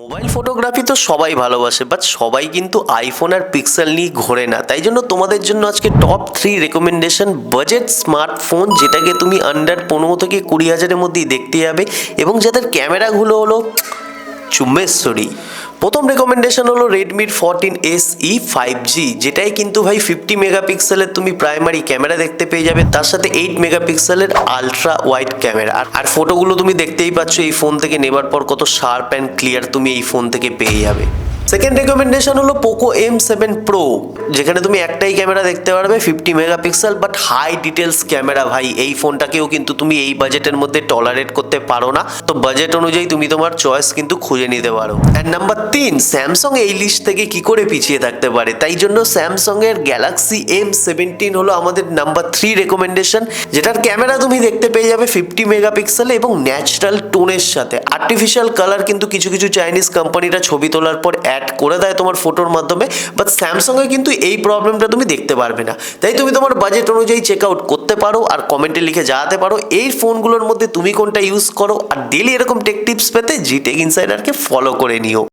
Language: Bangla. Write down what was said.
মোবাইল ফটোগ্রাফি তো সবাই ভালোবাসে, বাট সবাই কিন্তু আইফোন আর পিক্সেল নিয়ে ঘোরে না। তাই জন্য তোমাদের জন্য আজকে টপ 3 রেকমেন্ডেশন বাজেট স্মার্টফোন, যেটাকে তুমি আন্ডার 15 থেকে 20,000-এর মধ্যেই দেখতে যাবে এবং যাদের ক্যামেরাগুলো হলো চুম্বেশ্বরী। প্রথম রেকমেন্ডেশন হলো রেডমির 14SE 5G, যেটাই কিন্তু ভাই 50 মেগাপিক্সেলের তুমি প্রাইমারি ক্যামেরা দেখতে পেয়ে যাবে, তার সাথে 8 মেগাপিক্সেলের আলট্রা ওয়াইড ক্যামেরা। আর ফটোগুলো তুমি দেখতেই পাচ্ছ এই ফোন থেকে নেবার পর কত শার্প অ্যান্ড ক্লিয়ার তুমি এই ফোন থেকে পেয়ে যাবে। সেকেন্ড রেকমেন্ডেশন হলো পোকো M7 Pro, যেখানে তুমি একটাই ক্যামেরা দেখতে পারবে 50 megapixel, but high details camera. ভাই এই ফোনটাকেও কিন্তু তুমি এই বাজেটের মধ্যে টলারেট করতে পারো না, তো বাজেট অনুযায়ী তুমি তোমার চয়েস কিন্তু খুঁজে নিতে পারো। অ্যান্ড নাম্বার 3, স্যামসাং এই লিস্ট থেকে কি করে পিছিয়ে থাকতে পারে, তাই জন্য স্যামসাং এর গ্যালাক্সি M17 হলো আমাদের নাম্বার 3 রেকমেন্ডেশন, যেটার ক্যামেরা তুমি দেখতে পেয়ে যাবে 50 মেগাপিক্সেলে এবং ন্যাচারাল টোনের সাথে। আর্টিফিশিয়াল কালার কিন্তু কিছু কিছু চাইনিজ কোম্পানিরা ছবি তোলার পর অ্যাড করে দেয় তোমার ফটোর মাধ্যমে, বাট স্যামসাংয়ে কিন্তু এই প্রবলেমটা তুমি দেখতে পারবে না। তাই তুমি তোমার বাজেট অনুযায়ী চেক আউট করতে পারো আর কমেন্টে লিখে জানাতে পারো এই ফোনগুলোর মধ্যে তুমি কোনটা ইউজ করো। আর ডেলি এরকম টেক টিপস পেতে জি টেক ইনসাইডারকে ফলো করে নিও।